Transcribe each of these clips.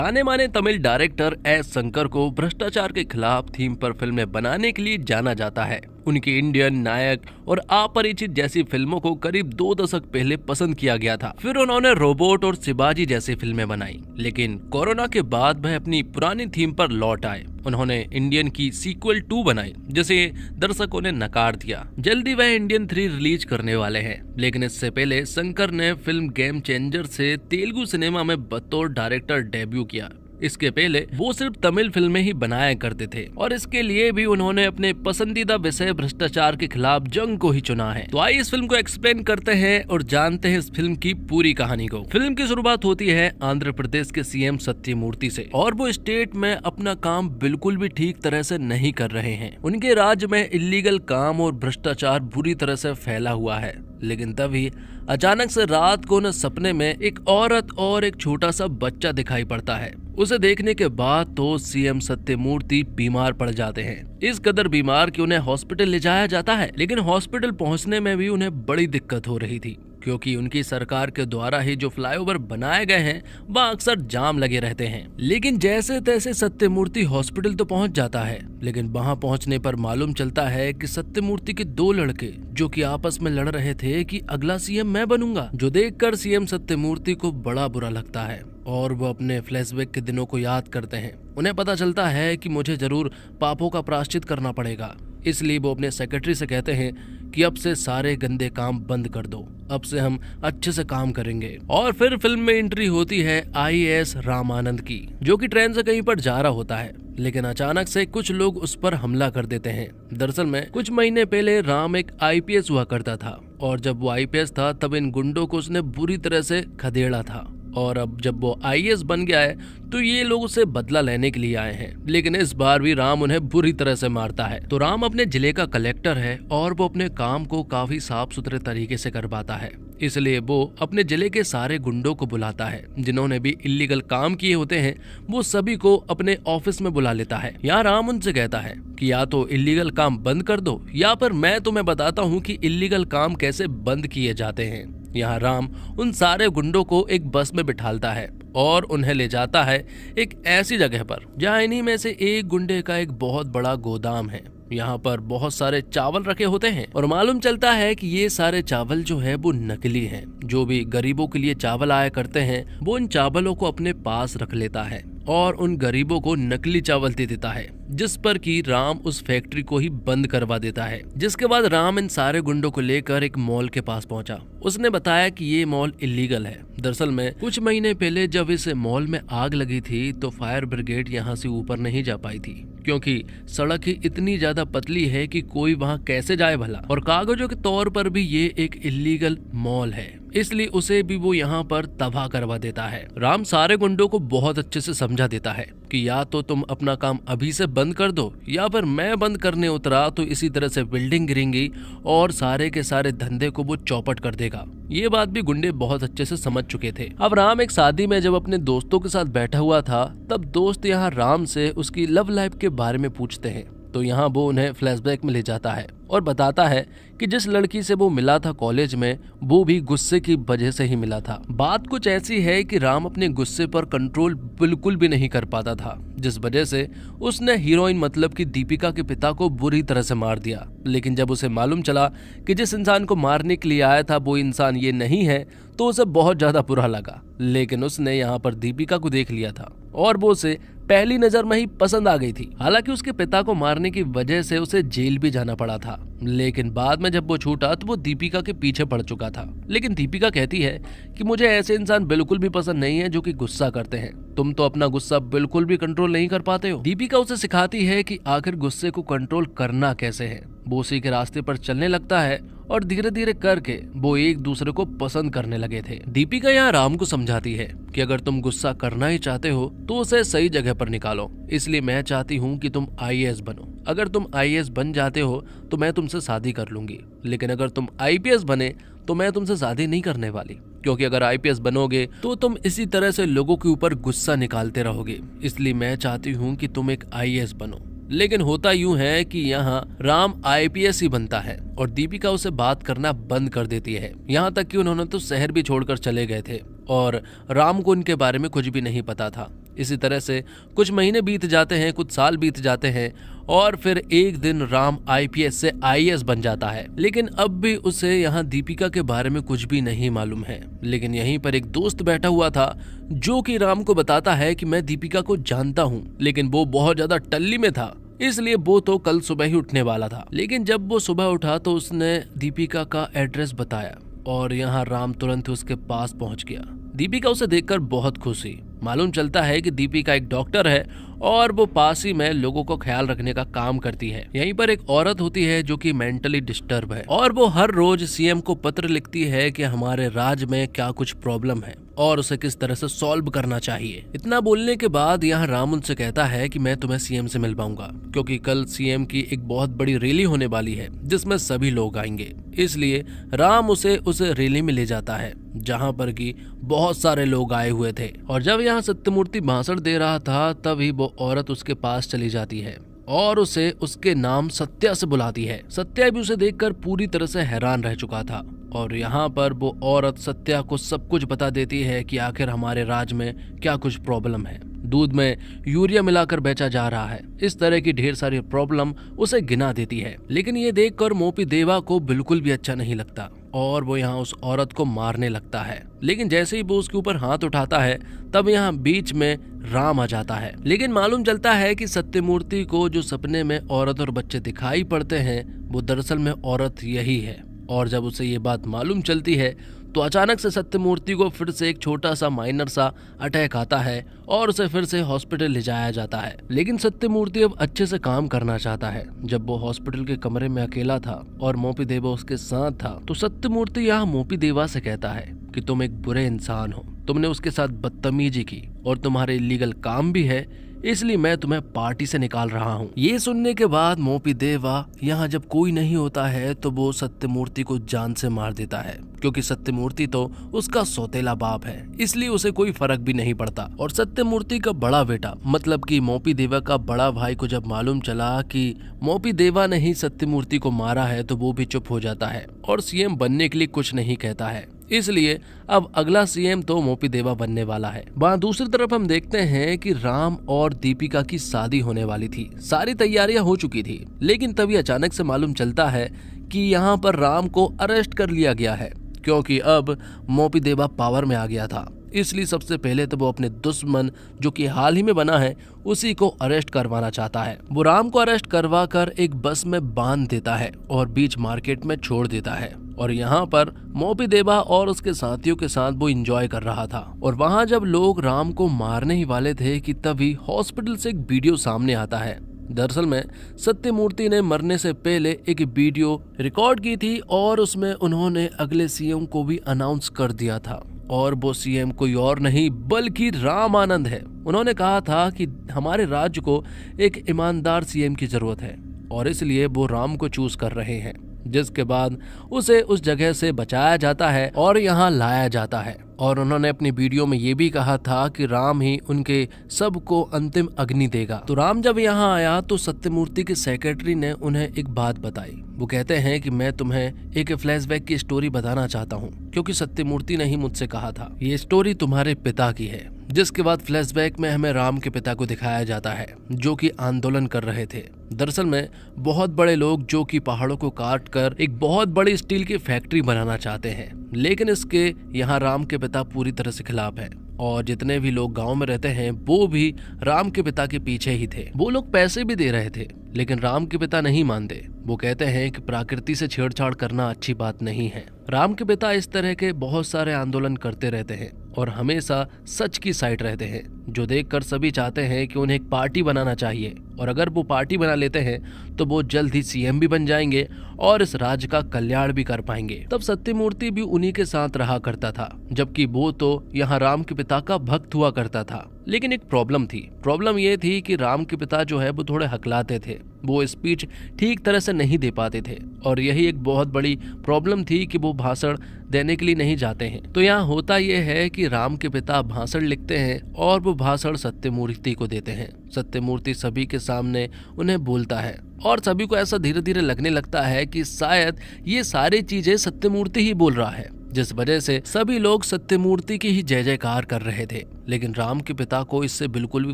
जाने माने Tamil director S Shankar को भ्रष्टाचार के खिलाफ थीम पर फिल्में बनाने के लिए जाना जाता है। उनकी इंडियन, नायक और अपरिचित जैसी फिल्मों को करीब 2 दशक पहले पसंद किया गया था। फिर उन्होंने रोबोट और शिवाजी जैसी फिल्में बनाई, लेकिन कोरोना के बाद वह अपनी पुरानी थीम पर लौट आए। उन्होंने इंडियन की सीक्वल 2 बनाई, जिसे दर्शकों ने नकार दिया। जल्दी वह इंडियन 3 रिलीज करने वाले हैं, लेकिन इससे पहले शंकर ने फिल्म गेम चेंजर से तेलुगु सिनेमा में बतौर डायरेक्टर डेब्यू किया। इसके पहले वो सिर्फ तमिल फिल्में ही बनाया करते थे और इसके लिए भी उन्होंने अपने पसंदीदा विषय भ्रष्टाचार के खिलाफ जंग को ही चुना है। तो आइए इस फिल्म को एक्सप्लेन करते हैं और जानते हैं इस फिल्म की पूरी कहानी को। फिल्म की शुरुआत होती है आंध्र प्रदेश के सीएम सत्यमूर्ति से और वो स्टेट में अपना काम बिल्कुल भी ठीक तरह से नहीं कर रहे हैं। उनके राज्य में इलीगल काम और भ्रष्टाचार बुरी तरह से फैला हुआ है। लेकिन तभी अचानक से रात को न सपने में एक औरत और एक छोटा सा बच्चा दिखाई पड़ता है। उसे देखने के बाद तो सीएम सत्यमूर्ति बीमार पड़ जाते हैं, इस कदर बीमार कि उन्हें हॉस्पिटल ले जाया जाता है। लेकिन हॉस्पिटल पहुंचने में भी उन्हें बड़ी दिक्कत हो रही थी, क्योंकि उनकी सरकार के द्वारा ही जो फ्लाईओवर बनाए गए हैं वह अक्सर जाम लगे रहते हैं। लेकिन जैसे तैसे सत्यमूर्ति हॉस्पिटल तो पहुंच जाता है, लेकिन वहां पहुंचने पर मालूम चलता है कि सत्यमूर्ति के 2 लड़के जो कि आपस में लड़ रहे थे कि अगला सीएम मैं बनूंगा, जो देखकर सीएम सत्यमूर्ति को बड़ा बुरा लगता है और वो अपने फ्लैशबैक के दिनों को याद करते हैं। उन्हें पता चलता है कि मुझे जरूर पापों का प्रायश्चित करना पड़ेगा, इसलिए वो अपने सेक्रेटरी से कहते हैं कि अब से सारे गंदे काम बंद कर दो, अब से हम अच्छे से काम करेंगे। और फिर फिल्म में एंट्री होती है आईएएस रामानंद की, जो कि ट्रेन से कहीं पर जा रहा होता है, लेकिन अचानक से कुछ लोग उस पर हमला कर देते हैं। दरअसल में कुछ महीने पहले राम एक आईपीएस हुआ करता था और जब वो आईपीएस था तब इन गुंडों को उसने बुरी तरह से खदेड़ा था और अब जब वो आईएएस बन गया है तो ये लोग उससे बदला लेने के लिए आए हैं। लेकिन इस बार भी राम उन्हें बुरी तरह से मारता है। तो राम अपने जिले का कलेक्टर है और वो अपने काम को काफी साफ सुथरे तरीके से करवाता है, इसलिए वो अपने जिले के सारे गुंडों को बुलाता है जिन्होंने भी इलीगल काम किए होते हैं, वो सभी को अपने ऑफिस में बुला लेता है। यहाँ राम उनसे कहता है कि या तो इलीगल काम बंद कर दो या फिर मैं तुम्हें बताता हूँ कि इलीगल काम कैसे बंद किए जाते हैं। यहाँ राम उन सारे गुंडों को एक बस में बिठालता है और उन्हें ले जाता है एक ऐसी जगह पर जहाँ इन्हीं में से एक गुंडे का एक बहुत बड़ा गोदाम है। यहाँ पर बहुत सारे चावल रखे होते हैं और मालूम चलता है कि ये सारे चावल जो है वो नकली हैं। जो भी गरीबों के लिए चावल आया करते हैं वो इन चावलों को अपने पास रख लेता है और उन गरीबों को नकली चावल दे देता है, जिस पर कि राम उस फैक्ट्री को ही बंद करवा देता है। जिसके बाद राम इन सारे गुंडों को लेकर एक मॉल के पास पहुंचा। उसने बताया कि ये मॉल इलीगल है। दरअसल में कुछ महीने पहले जब इस मॉल में आग लगी थी तो फायर ब्रिगेड यहाँ से ऊपर नहीं जा पाई थी, क्योंकि सड़क ही इतनी ज्यादा पतली है कि कोई वहाँ कैसे जाए भला। और कागजों के तौर पर भी ये एक इलीगल मॉल है, इसलिए उसे भी वो यहाँ पर तबाह करवा देता है। राम सारे गुंडों को बहुत अच्छे से समझा देता है कि या तो तुम अपना काम अभी से बंद कर दो या फिर मैं बंद करने उतरा तो इसी तरह से बिल्डिंग गिरेंगी और सारे के सारे धंधे को वो चौपट कर देगा। ये बात भी गुंडे बहुत अच्छे से समझ चुके थे। अब राम एक शादी में जब अपने दोस्तों के साथ बैठा हुआ था तब दोस्त यहाँ राम से उसकी लव लाइफ के बारे में पूछते हैं, तो यहाँ वो उन्हें फ्लैशबैक में ले जाता है और बताता है कि जिस लड़की से वो मिला था कॉलेज में वो भी गुस्से की वजह से ही मिला था। बात कुछ ऐसी है कि राम अपने गुस्से पर कंट्रोल बिल्कुल भी नहीं कर पाता था, जिस वजह से उसने हीरोइन मतलब कि दीपिका के पिता को बुरी तरह से मार दिया। लेकिन जब उसे मालूम चला कि जिस इंसान को मारने के लिए आया था वो इंसान ये नहीं है तो उसे बहुत ज्यादा बुरा लगा। लेकिन उसने यहाँ पर दीपिका को देख लिया था और वो उसे पहली नजर में ही पसंद आ गई थी। हालांकि उसके पिता को मारने की वजह से उसे जेल भी जाना पड़ा था, लेकिन बाद में जब वो छूटा तो वो दीपिका के पीछे पड़ चुका था। लेकिन दीपिका कहती है कि मुझे ऐसे इंसान बिल्कुल भी पसंद नहीं है जो कि गुस्सा करते हैं, तुम तो अपना गुस्सा बिल्कुल भी कंट्रोल नहीं कर पाते हो। दीपिका उसे सिखाती है कि आखिर गुस्से को कंट्रोल करना कैसे है। वो उसी के रास्ते पर चलने लगता है और धीरे धीरे करके वो एक दूसरे को पसंद करने लगे थे। दीपिका यहाँ राम को समझाती है कि अगर तुम गुस्सा करना ही चाहते हो तो उसे सही जगह पर निकालो, इसलिए मैं चाहती हूँ कि तुम आईएएस बनो। अगर तुम आईएएस बन जाते हो तो मैं तुमसे शादी कर लूंगी, लेकिन अगर तुम आईपीएस बने तो मैं तुमसे शादी नहीं करने वाली, क्योंकि अगर आईपीएस बनोगे तो तुम इसी तरह से लोगों के ऊपर गुस्सा निकालते रहोगे, इसलिए मैं चाहती हूँ कि तुम एक आईएएस बनो। लेकिन होता यूं है कि यहाँ राम आईपीएस ही बनता है और दीपिका उसे बात करना बंद कर देती है। यहाँ तक कि उन्होंने तो शहर भी छोड़कर चले गए थे और राम को उनके बारे में कुछ भी नहीं पता था। इसी तरह से कुछ महीने बीत जाते हैं, कुछ साल बीत जाते हैं और फिर एक दिन राम आईपीएस से आईएएस बन जाता है। लेकिन अब भी उसे यहाँ दीपिका के बारे में कुछ भी नहीं मालूम है। लेकिन यहीं पर एक दोस्त बैठा हुआ था जो कि राम को बताता है कि मैं दीपिका को जानता हूँ, लेकिन वो बहुत ज्यादा टल्ली में था, इसलिए वो तो कल सुबह ही उठने वाला था। लेकिन जब वो सुबह उठा तो उसने दीपिका का एड्रेस बताया और यहाँ राम तुरंत उसके पास पहुंच गया। दीपिका उसे देखकर बहुत खुश हुई। मालूम चलता है कि दीपिका एक डॉक्टर है और वो पास ही में लोगों को ख्याल रखने का काम करती है। यहीं पर एक औरत होती है जो कि मेंटली डिस्टर्ब है और वो हर रोज सीएम को पत्र लिखती है कि हमारे राज्य में क्या कुछ प्रॉब्लम है और उसे किस तरह से सॉल्व करना चाहिए। इतना बोलने के बाद यहाँ राम उनसे कहता है कि मैं तुम्हें सीएम से मिल पाऊंगा, क्योंकि कल सीएम की एक बहुत बड़ी रैली होने वाली है जिसमें सभी लोग आएंगे। इसलिए राम उसे उस रैली में ले जाता है जहाँ पर कि बहुत सारे लोग आए हुए थे। और जब यहाँ सत्यमूर्ति भाषण दे रहा था तभी वो औरत उसके पास चली जाती है और उसे उसके नाम सत्या से बुलाती है। सत्या भी उसे देखकर पूरी तरह से हैरान रह चुका था और यहाँ पर वो औरत सत्या को सब कुछ बता देती है कि आखिर हमारे राज्य में क्या कुछ प्रॉब्लम है। दूध में यूरिया मिलाकर बेचा जा रहा है, इस तरह की ढेर सारी प्रॉब्लम उसे गिना देती है। लेकिन ये देखकर मोपी देवा को बिल्कुल भी अच्छा नहीं लगता और वो यहाँ उस औरत को मारने लगता है। लेकिन जैसे ही वो उसके ऊपर हाथ उठाता है तब यहाँ बीच में राम आ जाता है। लेकिन मालूम चलता है कि सत्यमूर्ति को जो सपने में औरत और बच्चे दिखाई पड़ते हैं वो दरअसल में औरत यही है। और जब उसे ये बात मालूम चलती है तो अचानक से सत्यमूर्ति को फिर से एक छोटा सा माइनर सा अटैक आता है और उसे फिर से हॉस्पिटल ले जाया जाता है। लेकिन सत्यमूर्ति अब अच्छे से काम करना चाहता है। जब वो हॉस्पिटल के कमरे में अकेला था और मोपी देवा उसके साथ था तो सत्यमूर्ति यहाँ मोपी देवा से कहता है कि तुम एक बुरे इंसान हो, तुमने उसके साथ बदतमीजी की और तुम्हारे इलीगल काम भी है, इसलिए मैं तुम्हें पार्टी से निकाल रहा हूँ। ये सुनने के बाद मोपी देवा यहाँ जब कोई नहीं होता है तो वो सत्यमूर्ति को जान से मार देता है, क्योंकि सत्यमूर्ति तो उसका सौतेला बाप है, इसलिए उसे कोई फर्क भी नहीं पड़ता। और सत्यमूर्ति का बड़ा बेटा मतलब कि मोपी देवा का बड़ा भाई को जब मालूम चला कि मोपी देवा ने ही सत्यमूर्ति को मारा है तो वो भी चुप हो जाता है और सीएम बनने के लिए कुछ नहीं कहता है। इसलिए अब अगला सीएम तो मोपी देवा बनने वाला है। वहाँ दूसरी तरफ हम देखते हैं कि राम और दीपिका की शादी होने वाली थी, सारी तैयारियां हो चुकी थी। लेकिन तभी अचानक से मालूम चलता है कि यहाँ पर राम को अरेस्ट कर लिया गया है, क्योंकि अब मोपी देवा पावर में आ गया था। इसलिए सबसे पहले तो वो अपने दुश्मन जो कि हाल ही में बना है उसी को अरेस्ट करवाना चाहता है। वो राम को अरेस्ट करवा कर एक बस में बांध देता है और बीच मार्केट में छोड़ देता है। और यहाँ पर मोपी देवा और उसके साथियों के साथ वो एंजॉय कर रहा था। और वहाँ जब लोग राम को मारने ही वाले थे कि तभी हॉस्पिटल से एक वीडियो सामने आता है। दरअसल में सत्यमूर्ति ने मरने से पहले एक वीडियो रिकॉर्ड की थी और उसमें उन्होंने अगले सीएम को भी अनाउंस कर दिया था और वो सीएम कोई और नहीं बल्कि राम आनंद है। उन्होंने कहा था कि हमारे राज्य को एक ईमानदार सीएम की जरूरत है और इसलिए वो राम को चूज कर रहे हैं, जिसके बाद उसे उस जगह से बचाया जाता है और यहाँ लाया जाता है। और उन्होंने अपनी वीडियो में ये भी कहा था कि राम ही उनके सबको अंतिम अग्नि देगा। तो राम जब यहाँ आया तो सत्यमूर्ति के सेक्रेटरी ने उन्हें एक बात बताई। वो कहते हैं कि मैं तुम्हें एक फ्लैशबैक की स्टोरी बताना चाहता हूँ, क्योंकि सत्यमूर्ति ने ही मुझसे कहा था ये स्टोरी तुम्हारे पिता की है। जिसके बाद फ्लैशबैक में हमें राम के पिता को दिखाया जाता है जो कि आंदोलन कर रहे थे। दरअसल में बहुत बड़े लोग जो कि पहाड़ों को काट कर एक बहुत बड़ी स्टील की फैक्ट्री बनाना चाहते हैं, लेकिन इसके यहाँ राम के पिता पूरी तरह से खिलाफ है। और जितने भी लोग गांव में रहते हैं वो भी राम के पिता के पीछे ही थे। वो लोग पैसे भी दे रहे थे, लेकिन राम के पिता नहीं मानते। वो कहते हैं कि प्रकृति से छेड़छाड़ करना अच्छी बात नहीं है। राम के पिता इस तरह के बहुत सारे आंदोलन करते रहते हैं और हमेशा सच की साइड रहते हैं, जो देखकर सभी चाहते हैं कि उन्हें एक पार्टी बनाना चाहिए। और अगर वो पार्टी बना लेते हैं तो वो जल्द ही सीएम भी बन जाएंगे और इस राज्य का कल्याण भी कर पाएंगे। तब सत्यमूर्ति भी उन्हीं के साथ रहा करता था, जबकि वो तो यहाँ राम के पिता का भक्त हुआ करता था। लेकिन एक प्रॉब्लम थी। प्रॉब्लम ये थी कि राम के पिता जो है वो थोड़े हकलाते थे, वो स्पीच ठीक तरह से नहीं दे पाते थे और यही एक बहुत बड़ी प्रॉब्लम थी कि वो भाषण देने के लिए नहीं जाते हैं। तो यहाँ होता यह है कि राम के पिता भाषण लिखते हैं और वो भाषण सत्यमूर्ति को देते हैं। सत्यमूर्ति सभी के सामने उन्हें बोलता है और सभी को ऐसा धीरे धीरे लगने लगता है कि शायद ये सारी चीजें सत्यमूर्ति ही बोल रहा है। जिस वजह से सभी लोग सत्यमूर्ति की ही जय जयकार कर रहे थे। लेकिन राम के पिता को इससे बिल्कुल भी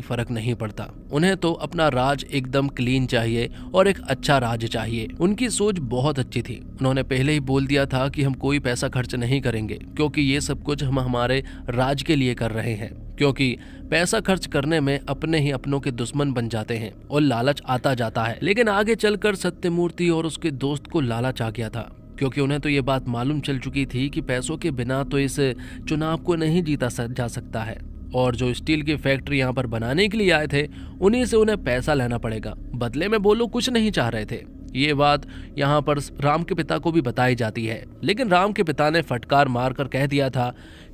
फर्क नहीं पड़ता। उन्हें तो अपना राज एकदम क्लीन चाहिए और एक अच्छा राज चाहिए। उनकी सोच बहुत अच्छी थी। उन्होंने पहले ही बोल दिया था कि हम कोई पैसा खर्च नहीं करेंगे, क्योंकि ये सब कुछ हम हमारे राज के लिए कर रहे हैं। क्योंकि पैसा खर्च करने में अपने ही अपनों के दुश्मन बन जाते हैं और लालच आता जाता है। लेकिन आगे चलकर सत्यमूर्ति और उसके दोस्त को लालच आ गया था, क्योंकि उन्हें तो ये बात मालूम चल चुकी थी कि पैसों के बिना तो इस चुनाव को नहीं जीता जा सकता है, और जो स्टील की फैक्ट्री यहाँ पर बनाने के लिए आए थे उन्हीं से उन्हें पैसा लेना पड़ेगा। बदले में वो लोग कुछ नहीं चाह रहे थे। ये बात यहाँ पर राम के पिता को भी बताई जाती है, लेकिन राम के पिता ने फटकार मारकर कह दिया था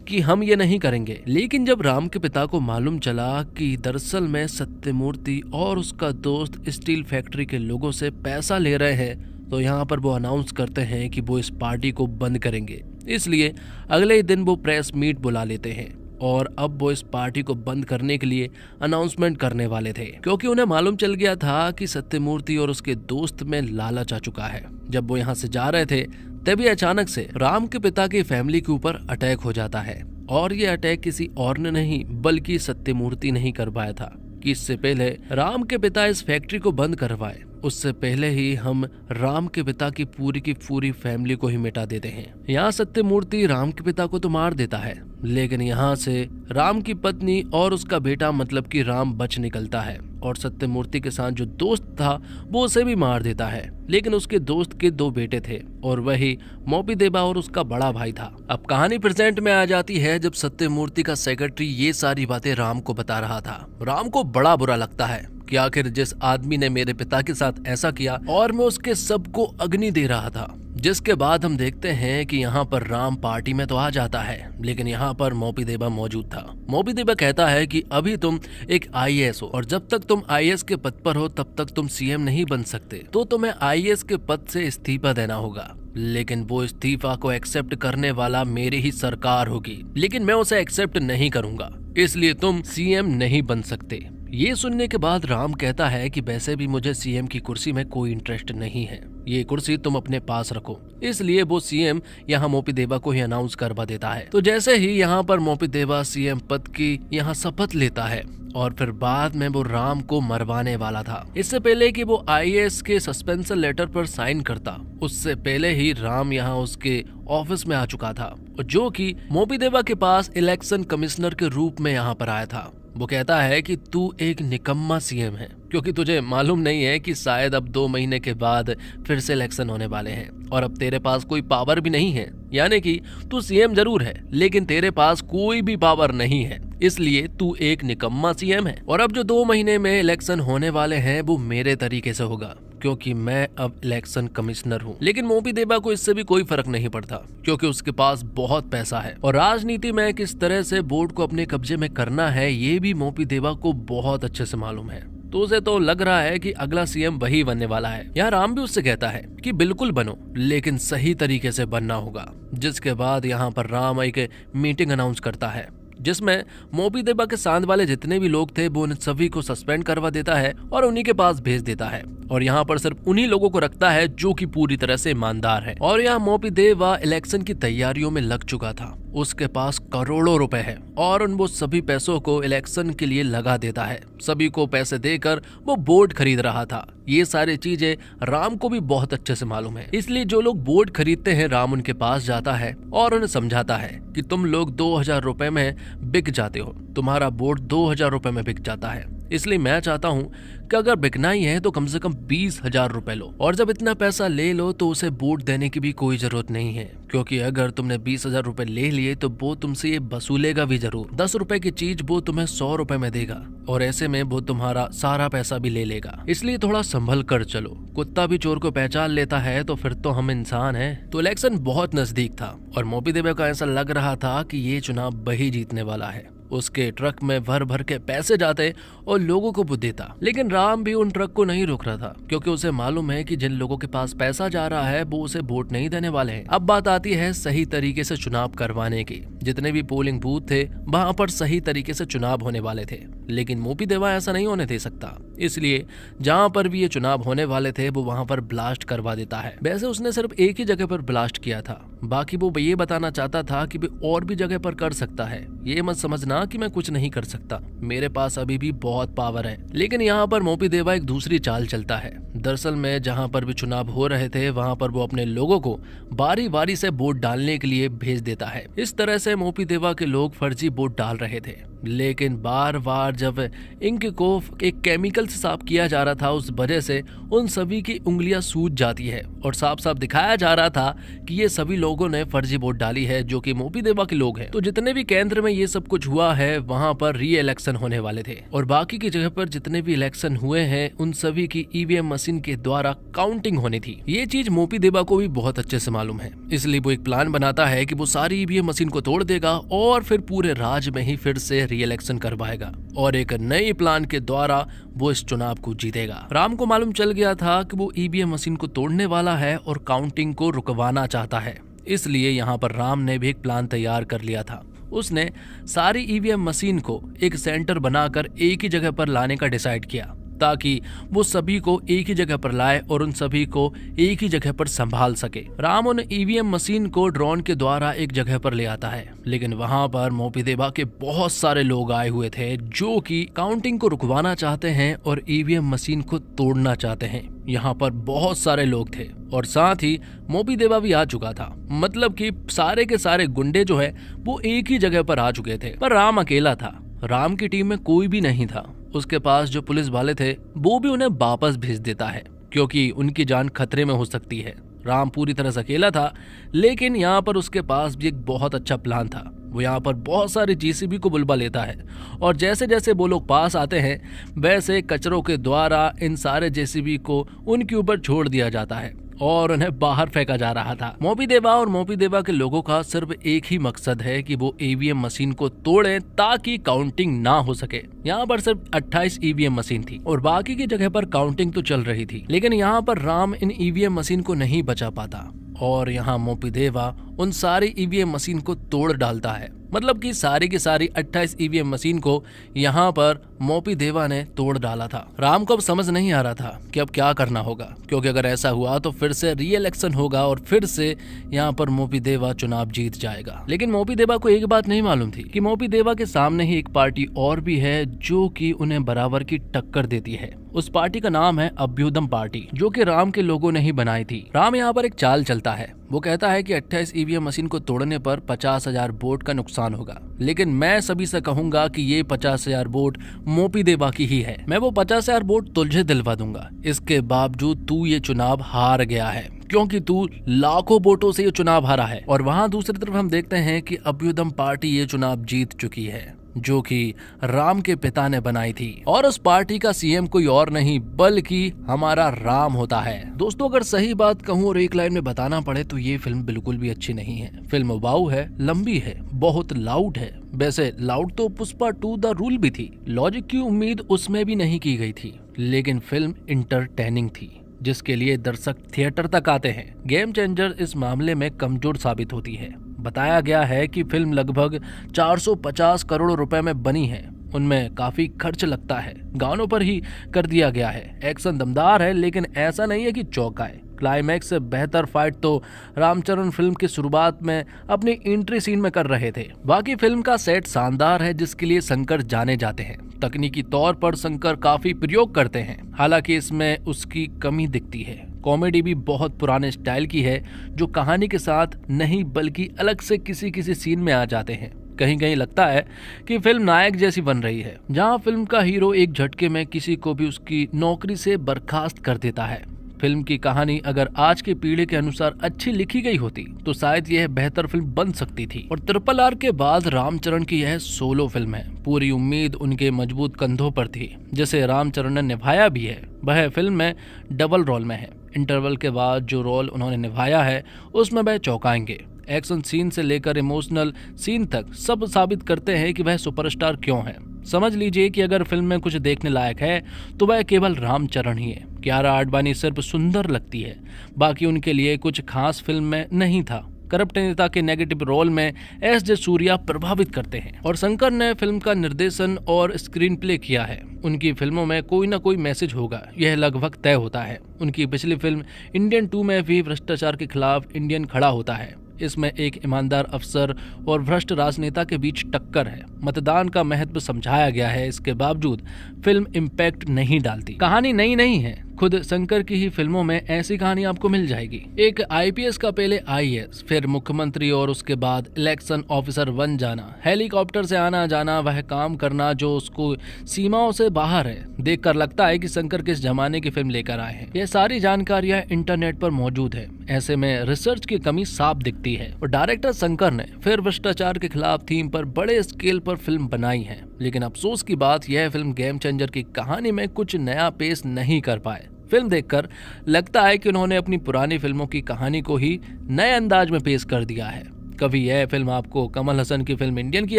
कि हम ये नहीं करेंगे। लेकिन जब राम के पिता को मालूम चला कि दरअसल में सत्यमूर्ति और उसका दोस्त स्टील फैक्ट्री के लोगों से पैसा ले रहे हैं, तो यहाँ पर वो अनाउंस करते हैं कि वो इस पार्टी को बंद करेंगे। इसलिए अगले ही दिन वो प्रेस मीट बुला लेते हैं और अब वो इस पार्टी को बंद करने के लिए अनाउंसमेंट करने वाले थे, क्योंकि उन्हें मालूम चल गया था कि सत्यमूर्ति और उसके दोस्त में लालच आ चुका है। जब वो यहाँ से जा रहे थे तभी अचानक से राम के पिता की फैमिली के ऊपर अटैक हो जाता है, और ये अटैक किसी और ने नहीं बल्कि सत्यमूर्ति नहीं करवाया था। कि इससे पहले राम के पिता इस फैक्ट्री को बंद करवाए, उससे पहले ही हम राम के पिता की पूरी फैमिली को ही मिटा देते हैं। यहाँ सत्यमूर्ति राम के पिता को तो मार देता है, लेकिन यहाँ से राम की पत्नी और उसका बेटा मतलब कि राम बच निकलता है, और सत्यमूर्ति के साथ जो दोस्त था वो उसे भी मार देता है। लेकिन उसके दोस्त के 2 बेटे थे, और वही मोपी देवा और उसका बड़ा भाई था। अब कहानी प्रेजेंट में आ जाती है जब सत्यमूर्ति का सेक्रेटरी ये सारी बातें राम को बता रहा था। राम को बड़ा बुरा लगता है कि आखिर जिस आदमी ने मेरे पिता के साथ ऐसा किया और मैं उसके सबको अग्नि दे रहा था। जिसके बाद हम देखते हैं कि यहाँ पर राम पार्टी में तो आ जाता है, लेकिन यहाँ पर मोपी देवा मौजूद था। मोपी देवा कहता है कि अभी तुम एक आईएएस हो, और जब तक तुम आईएएस के पद पर हो तब तक तुम सीएम नहीं बन सकते, तो तुम्हें आईएएस के पद से इस्तीफा देना होगा। लेकिन वो इस्तीफा को एक्सेप्ट करने वाला मेरी ही सरकार होगी, लेकिन मैं उसे एक्सेप्ट नहीं करूंगा, इसलिए तुम सीएम नहीं बन सकते। ये सुनने के बाद राम कहता है कि वैसे भी मुझे सीएम की कुर्सी में कोई इंटरेस्ट नहीं है, ये कुर्सी तुम अपने पास रखो। इसलिए वो सीएम यहाँ मोपी देवा को ही अनाउंस करवा देता है। तो जैसे ही यहाँ पर मोपी देवा सीएम पद की यहाँ शपथ लेता है, और फिर बाद में वो राम को मरवाने वाला था। इससे पहले कि वो आईएएस के सस्पेंशन लेटर पर साइन करता, उससे पहले ही राम यहाँ उसके ऑफिस में आ चुका था, जो कि मोपी देवा के पास इलेक्शन कमिश्नर के रूप में यहाँ पर आया था। वो कहता है कि तू एक निकम्मा सीएम है, क्योंकि तुझे मालूम नहीं है कि शायद अब 2 महीने के बाद फिर से इलेक्शन होने वाले हैं, और अब तेरे पास कोई पावर भी नहीं है। यानी कि तू सीएम जरूर है, लेकिन तेरे पास कोई भी पावर नहीं है, इसलिए तू एक निकम्मा सीएम है। और अब जो 2 महीने में इलेक्शन होने वाले हैं वो मेरे तरीके से होगा, क्योंकि मैं अब इलेक्शन कमिश्नर हूँ। लेकिन मोपी देवा को इससे भी कोई फर्क नहीं पड़ता, क्योंकि उसके पास बहुत पैसा है, और राजनीति में किस तरह से बोर्ड को अपने कब्जे में करना है ये भी मोपी देवा को बहुत अच्छे से मालूम है। तो उसे तो लग रहा है कि अगला सीएम वही बनने वाला है। यहाँ राम भी उससे कहता है कि बिल्कुल बनो, लेकिन सही तरीके से बनना होगा। जिसके बाद यहाँ पर राम एक मीटिंग अनाउंस करता है, जिसमें मोपी देवा के साथ वाले जितने भी लोग थे वो उन सभी को सस्पेंड करवा देता है और उन्हीं के पास भेज देता है, और यहाँ पर सिर्फ उन्हीं लोगों को रखता है जो कि पूरी तरह से ईमानदार है। और यहाँ मोपी देवा इलेक्शन की तैयारियों में लग चुका था, उसके पास करोड़ों रुपए है, और उन वो सभी पैसों को इलेक्शन के लिए लगा देता है। सभी को पैसे देकर वो बोर्ड खरीद रहा था। ये सारी चीजें राम को भी बहुत अच्छे से मालूम है, इसलिए जो लोग बोर्ड खरीदते हैं राम उनके पास जाता है और उन्हें समझाता है कि तुम लोग 2000 रुपए में बिक जाते हो, तुम्हारा बोर्ड 2000 रुपए में बिक जाता है, इसलिए मैं चाहता हूँ कि अगर बिकना ही है तो कम से कम 20,000 रुपए लो, और जब इतना पैसा ले लो तो उसे बोर्ड देने की भी कोई जरूरत नहीं है, क्योंकि अगर तुमने 20,000 रुपए ले लिए तो वो तुमसे ये वसूलेगा भी जरूर। 10 रुपए की चीज वो तुम्हें 100 रुपए में देगा, और ऐसे में वो तुम्हारा सारा पैसा भी ले लेगा, इसलिए थोड़ा संभल कर चलो। कुत्ता भी चोर को पहचान लेता है तो फिर तो हम इंसान हैं। तो इलेक्शन बहुत नजदीक था, और मोपी देवा को ऐसा लग रहा था कि ये चुनाव वही जीतने वाला है। उसके ट्रक में भर भर के पैसे जाते और लोगों को वो देता, लेकिन राम भी उन ट्रक को नहीं रोक रहा था, क्योंकि उसे मालूम है कि जिन लोगों के पास पैसा जा रहा है वो उसे वोट नहीं देने वाले हैं। अब बात आती है सही तरीके से चुनाव करवाने की। जितने भी पोलिंग बूथ थे वहां पर सही तरीके से चुनाव होने वाले थे, लेकिन मोपी देवा ऐसा नहीं होने दे सकता। इसलिए जहां पर भी ये चुनाव होने वाले थे वो वहां पर ब्लास्ट करवा देता है। वैसे उसने सिर्फ एक ही जगह पर ब्लास्ट किया था, बाकी वो ये बताना चाहता था कि वो और भी जगह पर कर सकता है। ये मत समझना कि मैं कुछ नहीं कर सकता, मेरे पास अभी भी बहुत पावर है। लेकिन यहाँ पर मोपी देवा एक दूसरी चाल चलता है। दरअसल में जहाँ पर भी चुनाव हो रहे थे वहां पर वो अपने लोगों को बारी बारी से वोट डालने के लिए भेज देता है। इस तरह से मोपी देवा के लोग फर्जी वोट डाल रहे थे, लेकिन बार बार जब इंक को एक केमिकल से साफ किया जा रहा था उस वजह से उन सभी की उंगलियां सूज जाती है और साफ साफ दिखाया जा रहा था कि ये सभी लोगों ने फर्जी वोट डाली है जो कि मोपी देवा के लोग हैं। तो जितने भी केंद्र में ये सब कुछ हुआ है वहां पर री इलेक्शन होने वाले थे और बाकी की जगह पर जितने भी इलेक्शन हुए हैं उन सभी की ईवीएम मशीन के द्वारा काउंटिंग होनी थी। ये चीज मोपी देवा को भी बहुत अच्छे से मालूम है, इसलिए वो एक प्लान बनाता है कि वो सारी ईवीएम मशीन को तोड़ देगा और फिर पूरे राज्य में ही फिर से री इलेक्शन करवाएगा और एक नई प्लान के द्वारा वो इस चुनाव को जीतेगा। राम को मालूम चल गया था कि वो ईवीएम मशीन को तोड़ने वाला है और काउंटिंग को रुकवाना चाहता है, इसलिए यहाँ पर राम ने भी एक प्लान तैयार कर लिया था। उसने सारी ईवीएम मशीन को एक सेंटर बनाकर एक ही जगह पर लाने का डिसाइड किया ताकि वो सभी को एक ही जगह पर लाए और उन सभी को एक ही जगह पर संभाल सके। राम उन ईवीएम मशीन को ड्रोन के द्वारा एक जगह पर ले आता है, लेकिन वहां पर मोपी देवा के बहुत सारे लोग आए हुए थे जो कि काउंटिंग को रुकवाना चाहते हैं और ईवीएम मशीन को तोड़ना चाहते हैं। यहाँ पर बहुत सारे लोग थे और साथ ही मोपी देवा भी आ चुका था, मतलब कि सारे के सारे गुंडे जो है वो एक ही जगह पर आ चुके थे। पर राम अकेला था, राम की टीम में कोई भी नहीं था। उसके पास जो पुलिस वाले थे वो भी उन्हें वापस भेज देता है क्योंकि उनकी जान खतरे में हो सकती है। राम पूरी तरह से अकेला था, लेकिन यहाँ पर उसके पास भी एक बहुत अच्छा प्लान था। वो यहाँ पर बहुत सारे जेसीबी को बुलवा लेता है और जैसे जैसे वो लोग पास आते हैं वैसे कचरों के द्वारा इन सारे जेसीबी को उनके ऊपर छोड़ दिया जाता है और उन्हें बाहर फेंका जा रहा था। मोपी देवा और मोपी देवा के लोगों का सिर्फ एक ही मकसद है कि वो ईवीएम मशीन को तोड़ें ताकि काउंटिंग ना हो सके। यहाँ पर सिर्फ 28 ईवीएम मशीन थी और बाकी की जगह पर काउंटिंग तो चल रही थी, लेकिन यहाँ पर राम इन ईवीएम मशीन को नहीं बचा पाता और यहाँ मोपी देवा उन सारी ईवीएम मशीन को तोड़ डालता है। मतलब कि सारी की सारी 28 ईवीएम मशीन को यहाँ पर मोपी देवा ने तोड़ डाला था। राम को अब समझ नहीं आ रहा था कि अब क्या करना होगा, क्योंकि अगर ऐसा हुआ तो फिर से री इलेक्शन होगा और फिर से यहाँ पर मोपी देवा चुनाव जीत जाएगा। लेकिन मोपी देवा को एक बात नहीं मालूम थी कि मोपी देवा के सामने ही एक पार्टी और भी है जो कि उन्हें बराबर की टक्कर देती है। उस पार्टी का नाम है अभ्युदय पार्टी, जो कि राम के लोगों ने ही बनाई थी। राम यहाँ पर एक चाल चलता है, वो कहता है कि 28 ईवीएम मशीन को तोड़ने पर 50,000 वोट का नुकसान होगा, लेकिन मैं सभी से कहूंगा कि ये 50,000 वोट मोपी देवा की ही है। मैं वो 50,000 वोट तुझे दिलवा दूंगा, इसके बावजूद तू ये चुनाव हार गया है क्योंकि तू लाखों वोटों से ये चुनाव हारा है। और वहाँ दूसरी तरफ हम देखते हैं कि अभ्युदय पार्टी ये चुनाव जीत चुकी है जो कि राम के पिता ने बनाई थी और उस पार्टी का सीएम कोई और नहीं बल्कि हमारा राम होता है। दोस्तों अगर सही बात कहूँ और एक लाइन में बताना पड़े तो ये फिल्म बिल्कुल भी अच्छी नहीं है। फिल्म वाऊ है, लंबी है, बहुत लाउड है। वैसे लाउड तो पुष्पा 2 द रूल भी थी, लॉजिक की उम्मीद उसमें भी नहीं की गई थी, लेकिन फिल्म इंटरटेनिंग थी जिसके लिए दर्शक थिएटर तक आते हैं। गेम चेंजर इस मामले में कमजोर साबित होती है। बताया गया है कि फिल्म लगभग 450 करोड़ रुपए में बनी है, उनमें काफी खर्च लगता है, गानों पर ही कर दिया गया है। एक्शन दमदार है लेकिन ऐसा नहीं है कि चौंकाए। क्लाइमैक्स से बेहतर फाइट तो रामचरण फिल्म की शुरुआत में अपनी एंट्री सीन में कर रहे थे। बाकी फिल्म का सेट शानदार है जिसके लिए शंकर जाने जाते हैं। तकनीकी तौर पर शंकर काफी प्रयोग करते हैं, हालांकि इसमें उसकी कमी दिखती है। कॉमेडी भी बहुत पुराने स्टाइल की है जो कहानी के साथ नहीं बल्कि अलग से किसी किसी सीन में आ जाते हैं। कहीं कहीं लगता है कि फिल्म नायक जैसी बन रही है, जहां फिल्म का हीरो एक झटके में किसी को भी उसकी नौकरी से बर्खास्त कर देता है। फिल्म की कहानी अगर आज की पीढ़ी के अनुसार अच्छी लिखी गई होती तो शायद यह बेहतर फिल्म बन सकती थी। और RRR के बाद रामचरण की यह सोलो फिल्म है। पूरी उम्मीद उनके मजबूत कंधों पर थी, जिसे रामचरण ने निभाया भी है। वह फिल्म में डबल रोल में है। इंटरवल के बाद जो रोल उन्होंने निभाया है उसमें वह चौंकाएंगे। एक्शन सीन से लेकर इमोशनल सीन तक सब साबित करते हैं कि वह सुपरस्टार क्यों है। समझ लीजिए कि अगर फिल्म में कुछ देखने लायक है तो वह केवल रामचरण ही है। कियारा आडवाणी सिर्फ सुंदर लगती है, बाकी उनके लिए कुछ खास फिल्म में नहीं था। करप्ट नेता के नेगेटिव रोल में एस.जे. सूर्या प्रभावित करते हैं और शंकर ने फिल्म का निर्देशन और स्क्रीन प्ले किया है। उनकी फिल्मों में कोई ना कोई मैसेज होगा, यह लगभग तय होता है। उनकी पिछली फिल्म इंडियन 2 में भी भ्रष्टाचार के खिलाफ इंडियन खड़ा होता है। इसमें एक ईमानदार अफसर और भ्रष्ट राजनेता के बीच टक्कर है। मतदान का महत्व समझाया गया है, इसके बावजूद फिल्म इम्पैक्ट नहीं डालती। कहानी नई नहीं है, खुद शंकर की ही फिल्मों में ऐसी कहानी आपको मिल जाएगी। एक आईपीएस का पहले आईएएस, फिर मुख्यमंत्री और उसके बाद इलेक्शन ऑफिसर बन जाना, हेलीकॉप्टर से आना जाना, वह काम करना जो उसको सीमाओं से बाहर है। देखकर लगता है कि शंकर किस जमाने की फिल्म लेकर आए हैं। यह सारी जानकारियां इंटरनेट पर मौजूद है। ऐसे में रिसर्च की कमी साफ दिखती है। और डायरेक्टर शंकर ने फिर भ्रष्टाचार के खिलाफ थीम पर बड़े स्केल पर फिल्म बनाई है, लेकिन अफसोस की बात यह फिल्म गेम चेंजर की कहानी में कुछ नया पेश नहीं कर पाए। फिल्म देखकर लगता है कि उन्होंने अपनी पुरानी फिल्मों की कहानी को ही नए अंदाज में पेश कर दिया है। कभी यह फिल्म आपको कमल हसन की फिल्म इंडियन की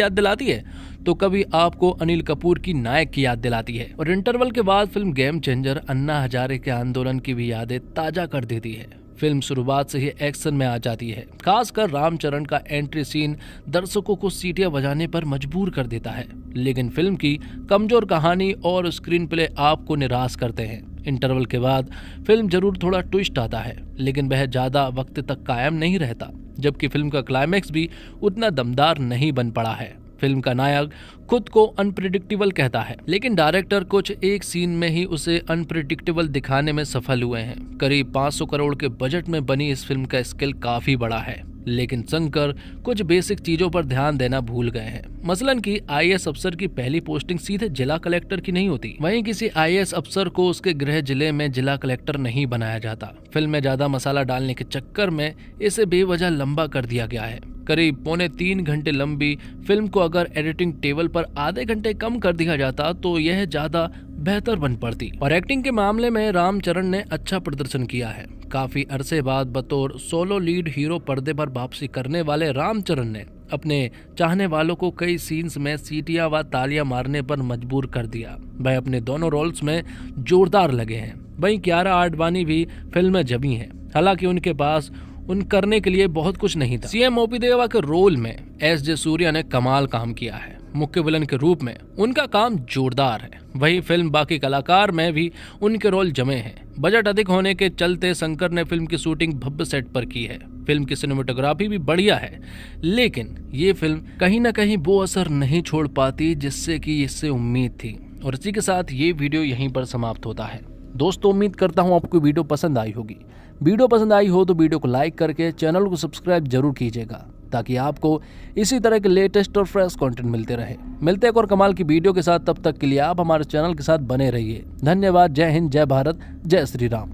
याद दिलाती है, तो कभी आपको अनिल कपूर की नायक की याद दिलाती है। और इंटरवल के बाद film game changer Anna Hazare के आंदोलन की भी यादें ताजा कर देती है। फिल्म शुरुआत से ही एक्शन में आ जाती है। खासकर रामचरण का एंट्री सीन दर्शकों को सीटियां बजाने पर मजबूर कर देता है, लेकिन फिल्म की कमजोर कहानी और स्क्रीन प्ले आपको निराश करते हैं। इंटरवल के बाद फिल्म जरूर थोड़ा ट्विस्ट आता है, लेकिन वह ज्यादा वक्त तक कायम नहीं रहता, जबकि फिल्म का क्लाइमैक्स भी उतना दमदार नहीं बन पड़ा है। फिल्म का नायक खुद को अनप्रिडिक्टेबल कहता है, लेकिन डायरेक्टर कुछ एक सीन में ही उसे अनप्रिडिक्टेबल दिखाने में सफल हुए हैं। करीब 500 करोड़ के बजट में बनी इस फिल्म का स्केल काफी बड़ा है, लेकिन शंकर कुछ बेसिक चीजों पर ध्यान देना भूल गए हैं। मसलन कि आईएएस अफसर की पहली पोस्टिंग सीधे जिला कलेक्टर की नहीं होती। वहीं किसी आईएएस अफसर को उसके गृह जिले में जिला कलेक्टर नहीं बनाया जाता। फिल्म में ज्यादा मसाला डालने के चक्कर में इसे बेवजह लंबा कर दिया गया है। करीब 2.25 घंटे लंबी फिल्म को अगर एडिटिंग टेबल पर आधे घंटे कम कर दिया जाता तो यह ज्यादा बेहतर बन पड़ती। और एक्टिंग के मामले में रामचरण ने अच्छा प्रदर्शन किया है। काफी अरसे बाद बतौर सोलो लीड हीरो पर्दे पर वापसी करने वाले रामचरण ने अपने चाहने वालों को कई सीन्स में सीटियां व तालियां मारने पर मजबूर कर दिया। वह अपने दोनों रोल्स में जोरदार लगे हैं। वहीं कियारा आडवाणी भी फिल्म में जमी है, हालांकि उनके पास उन करने के लिए बहुत कुछ नहीं था। सीएम ओपी देवा के रोल में एस.जे. सूर्या ने कमाल काम किया है। मुख्य विलन के रूप में उनका काम जोरदार है। वही फिल्म बाकी कलाकार में भी उनके रोल जमे हैं। बजट अधिक होने के चलते शंकर ने फिल्म की शूटिंग भव्य सेट पर की है। फिल्म की सिनेमेटोग्राफी भी बढ़िया है, लेकिन ये फिल्म कहीं ना कहीं वो असर नहीं छोड़ पाती जिससे कि इससे उम्मीद थी। और इसी के साथ ये वीडियो यहीं पर समाप्त होता है। दोस्तों, उम्मीद करता हूँ आपको वीडियो पसंद आई होगी। वीडियो पसंद आई हो तो वीडियो को लाइक करके चैनल को सब्सक्राइब जरूर कीजिएगा, ताकि आपको इसी तरह के लेटेस्ट और फ्रेश कंटेंट मिलते रहे। मिलते हैं एक और कमाल की वीडियो के साथ, तब तक के लिए आप हमारे चैनल के साथ बने रहिए। धन्यवाद। जय हिंद, जय भारत, जय श्री राम।